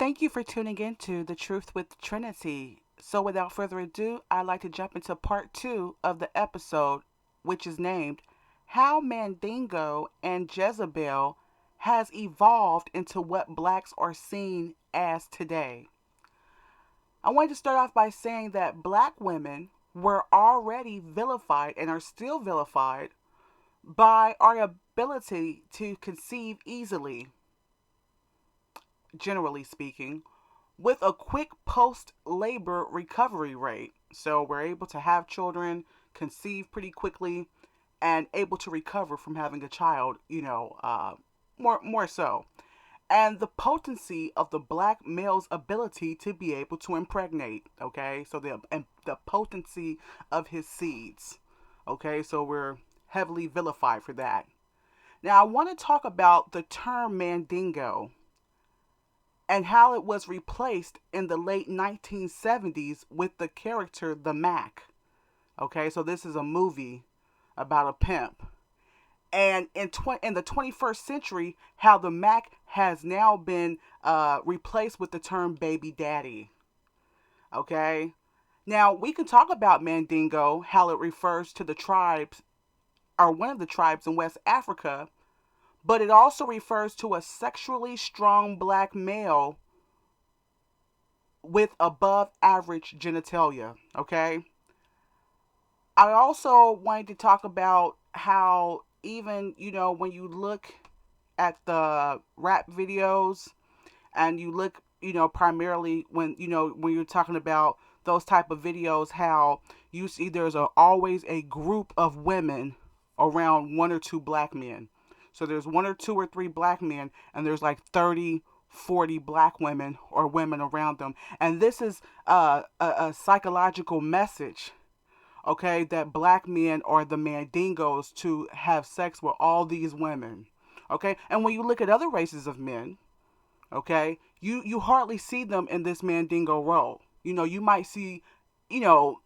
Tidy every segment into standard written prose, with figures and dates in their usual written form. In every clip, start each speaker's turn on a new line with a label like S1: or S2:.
S1: Thank you for tuning in to The Truth with Trinity. So, without further ado, I'd like to jump into part two of the episode, which is named How Mandingo and Jezebel Has Evolved into What Blacks Are Seen as Today. I wanted to start off by saying that black women were already vilified and are still vilified by our ability to conceive easily, generally speaking, with a quick post labor recovery rate. So we're able to have children, conceive pretty quickly, and able to recover from having a child, more so. And the potency of the black male's ability to be able to impregnate, okay? So the potency of his seeds, okay? So we're heavily vilified for that. Now I want to talk about the term mandingo and how it was replaced in the late 1970s with the character the Mac. Okay, so this is a movie about a pimp. And in the 21st century, how the Mac has now been replaced with the term baby daddy. Okay, now we can talk about Mandingo, how it refers to the tribes, or one of the tribes in West Africa, but it also refers to a sexually strong black male with above average genitalia. Okay. I also wanted to talk about how, even, when you look at the rap videos and you look, primarily when you're talking about those type of videos, how you see always a group of women around one or two black men. So there's one or two or three black men, and there's like 30, 40 black women or women around them. And this is a psychological message, okay, that black men are the mandingos to have sex with all these women. Okay, and when you look at other races of men, okay, you hardly see them in this mandingo role. You might see, you know,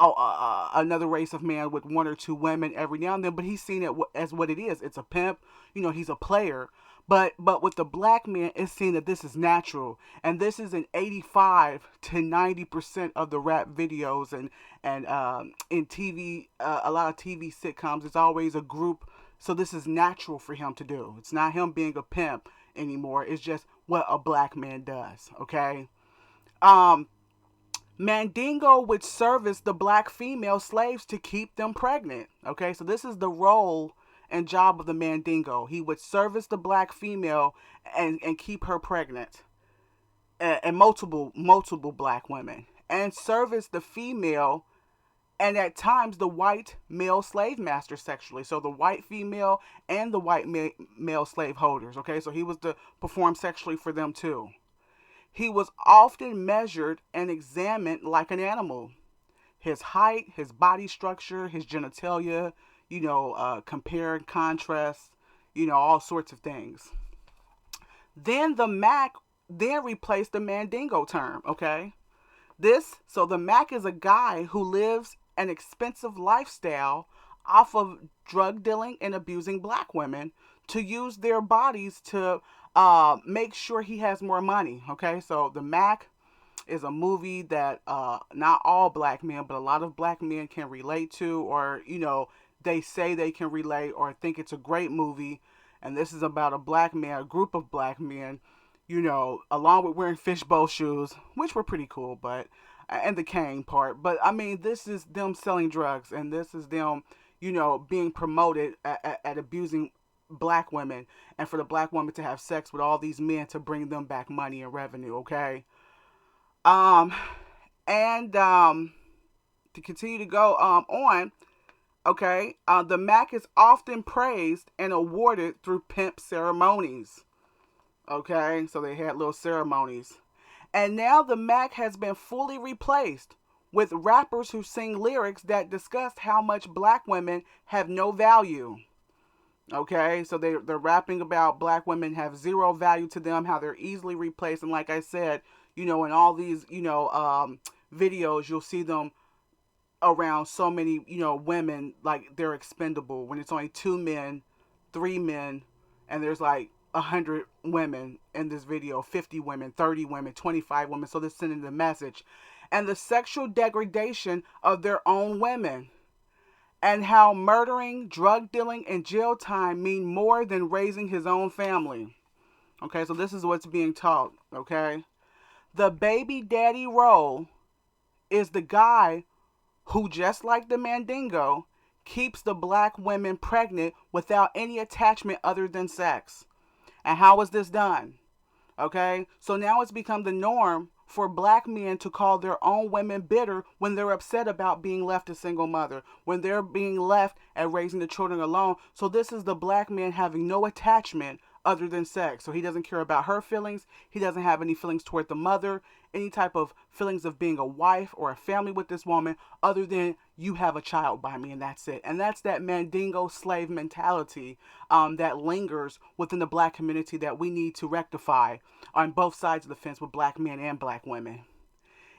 S1: another race of man with one or two women every now and then, but he's seen it as what it is. It's a pimp. He's a player. But with the black man, it's seen that this is natural, and this is an 85 to 90% of the rap videos and in TV, a lot of TV sitcoms. It's always a group. So this is natural for him to do. It's not him being a pimp anymore. It's just what a black man does. Okay. Um, Mandingo would service the black female slaves to keep them pregnant. Okay, so this is the role and job of the Mandingo. He would service the black female and keep her pregnant, and multiple black women, and service the female and at times the white male slave master sexually. So the white female and the white male slave holders. Okay, so he was to perform sexually for them too. He was often measured and examined like an animal. His height, his body structure, his genitalia, compare and contrast, all sorts of things. Then the Mac then replaced the Mandingo term, okay? So the Mac is a guy who lives an expensive lifestyle off of drug dealing and abusing black women to use their bodies to make sure he has more money. Okay, so the Mac is a movie that not all black men, but a lot of black men can relate to, or they say they can relate or think it's a great movie. And this is about a black man, a group of black men, along with wearing fishbowl shoes, which were pretty cool, but and the cane part. But I mean, this is them selling drugs, and this is them, being promoted at abusing black women, and for the black woman to have sex with all these men to bring them back money and revenue. Okay, um, and to continue to go on. Okay, the Mac is often praised and awarded through pimp ceremonies. Okay, so they had little ceremonies. And now the Mac has been fully replaced with rappers who sing lyrics that discuss how much black women have no value. Okay, so they're rapping about black women have zero value to them, how they're easily replaced. And like I said, in all these, videos, you'll see them around so many, women, like they're expendable when it's only two men, three men, and there's like 100 women in this video, 50 women, 30 women, 25 women. So they're sending the message. And the sexual degradation of their own women. And how murdering, drug dealing, and jail time mean more than raising his own family. Okay, so this is what's being taught. Okay. The baby daddy role is the guy who, just like the Mandingo, keeps the black women pregnant without any attachment other than sex. And how is this done? Okay, so now it's become the norm for black men to call their own women bitter when they're upset about being left a single mother, when they're being left and raising the children alone. So this is the black man having no attachment other than sex. So he doesn't care about her feelings. He doesn't have any feelings toward the mother, any type of feelings of being a wife or a family with this woman, other than you have a child by me and that's it. And that's that Mandingo slave mentality that lingers within the black community that we need to rectify on both sides of the fence with black men and black women.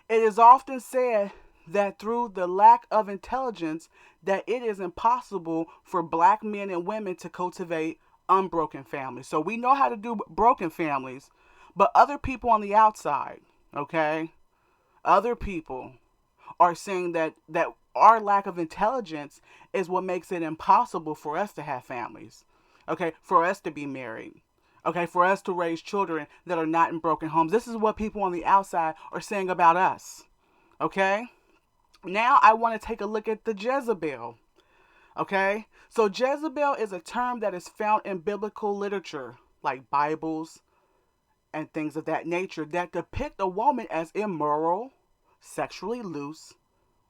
S1: It is often said that through the lack of intelligence that it is impossible for black men and women to cultivate unbroken families. So we know how to do broken families, but other people on the outside, okay, other people are saying that our lack of intelligence is what makes it impossible for us to have families, okay, for us to be married, okay, for us to raise children that are not in broken homes. This is what people on the outside are saying about us, okay. Now I want to take a look at the Jezebel. Okay, so Jezebel is a term that is found in biblical literature, like Bibles and things of that nature, that depict a woman as immoral, sexually loose,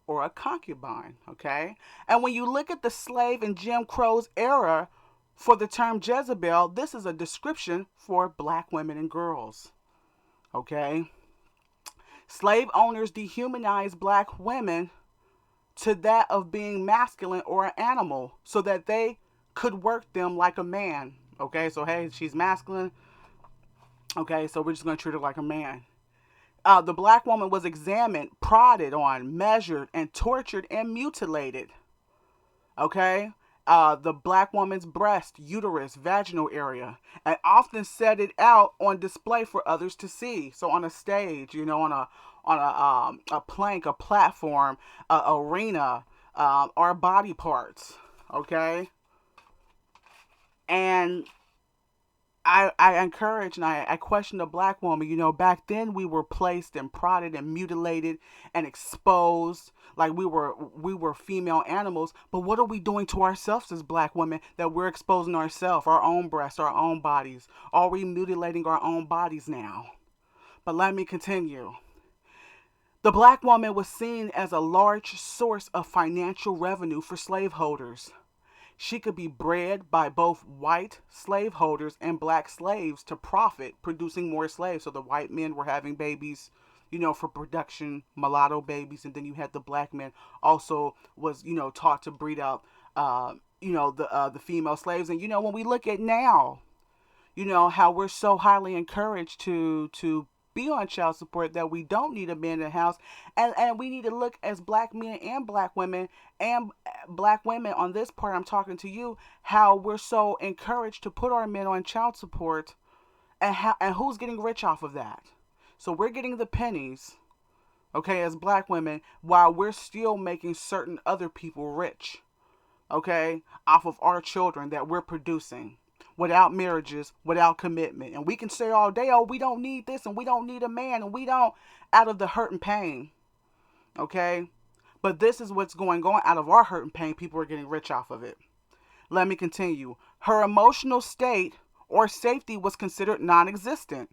S1: or a concubine. Okay, and when you look at the slave and Jim Crow's era for the term Jezebel, this is a description for black women and girls. Okay, slave owners dehumanized black women to that of being masculine or an animal so that they could work them like a man. Okay, so hey, she's masculine. Okay, so we're just going to treat her like a man. The black woman was examined, prodded on, measured, and tortured and mutilated. Okay, the black woman's breast, uterus, vaginal area, and often set it out on display for others to see. So on a stage, on a plank, a platform, a arena, our body parts. Okay, and I encourage and I question the black woman. Back then we were placed and prodded and mutilated and exposed like we were female animals. But what are we doing to ourselves as black women that we're exposing ourselves, our own breasts, our own bodies? Are we mutilating our own bodies now? But let me continue. The black woman was seen as a large source of financial revenue for slaveholders. She could be bred by both white slaveholders and black slaves to profit, producing more slaves. So the white men were having babies, for production, mulatto babies, and then you had the black men also was, taught to breed out, the female slaves. And when we look at now, how we're so highly encouraged to be on child support that we don't need a man in the house, and we need to look as black men and black women on this part. I'm talking to you, how we're so encouraged to put our men on child support, and who's getting rich off of that. So we're getting the pennies, okay, as black women, while we're still making certain other people rich, okay, off of our children that we're producing, without marriages, without commitment. And we can say all day, oh, we don't need this and we don't need a man and we don't, out of the hurt and pain. Okay? But this is what's going on. Out of our hurt and pain, people are getting rich off of it. Let me continue. Her emotional state or safety was considered non-existent.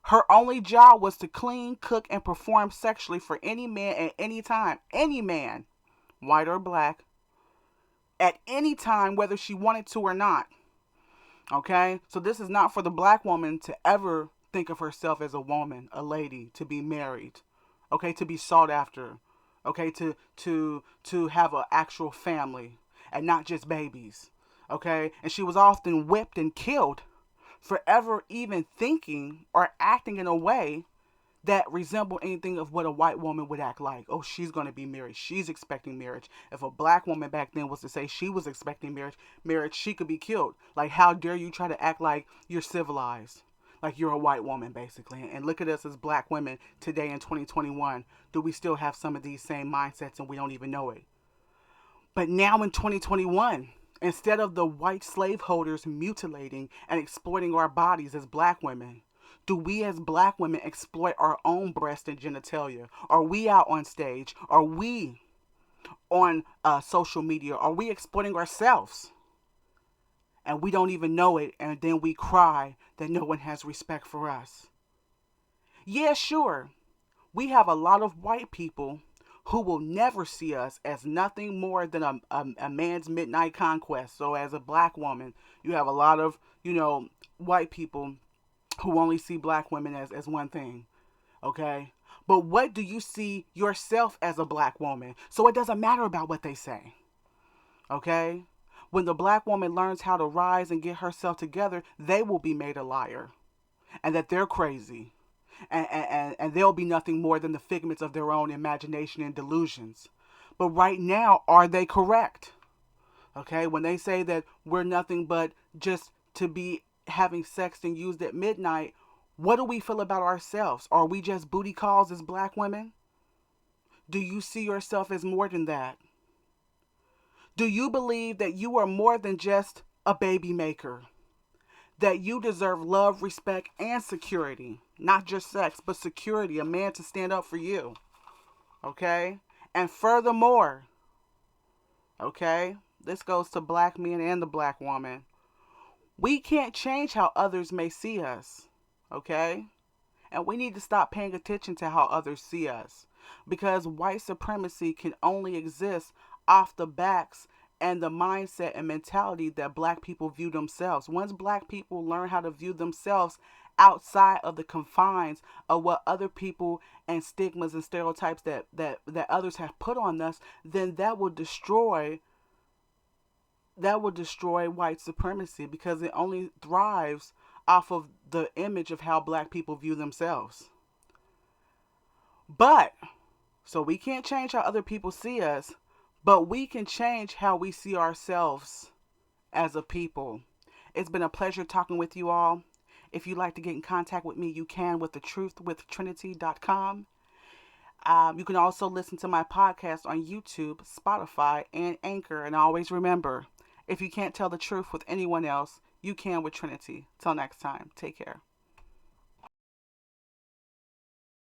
S1: Her only job was to clean, cook, and perform sexually for any man at any time. Any man, white or black, at any time, whether she wanted to or not. Okay, so this is not for the black woman to ever think of herself as a woman, a lady, to be married, okay, to be sought after, okay, to have an actual family and not just babies, okay. And she was often whipped and killed for ever even thinking or acting in a way that resemble anything of what a white woman would act like. Oh, she's going to be married. She's expecting marriage. If a black woman back then was to say she was expecting marriage, she could be killed. Like, how dare you try to act like you're civilized? Like you're a white woman, basically. And look at us as black women today in 2021. Do we still have some of these same mindsets and we don't even know it? But now in 2021, instead of the white slaveholders mutilating and exploiting our bodies as black women, do we as black women exploit our own breast and genitalia? Are we out on stage? Are we on social media? Are we exploiting ourselves? And we don't even know it, and then we cry that no one has respect for us. Yeah, sure, we have a lot of white people who will never see us as nothing more than a man's midnight conquest. So as a black woman, you have a lot of, white people who only see black women as one thing. Okay? But what do you see yourself as a black woman? So it doesn't matter about what they say. Okay? When the black woman learns how to rise and get herself together, they will be made a liar. And that they're crazy. And they'll be nothing more than the figments of their own imagination and delusions. But right now, are they correct? Okay? When they say that we're nothing but just to be having sex and used at midnight, what do we feel about ourselves? Are we just booty calls as black women? Do you see yourself as more than that? Do you believe that you are more than just a baby maker? That you deserve love, respect, and security. Not just sex, but security. A man to stand up for you. Okay? And furthermore, okay, this goes to black men and the black woman. We can't change how others may see us. Okay? And we need to stop paying attention to how others see us. Because white supremacy can only exist off the backs and the mindset and mentality that black people view themselves. Once black people learn how to view themselves outside of the confines of what other people and stigmas and stereotypes that others have put on us, then that will destroy white supremacy, because it only thrives off of the image of how black people view themselves. But so we can't change how other people see us, but we can change how we see ourselves as a people. It's been a pleasure talking with you all. If you'd like to get in contact with me, you can with thetruthwithtrinity.com. You can also listen to my podcast on YouTube, Spotify, and Anchor. And always remember, if you can't tell the truth with anyone else, you can with Trinity. Till next time, take care.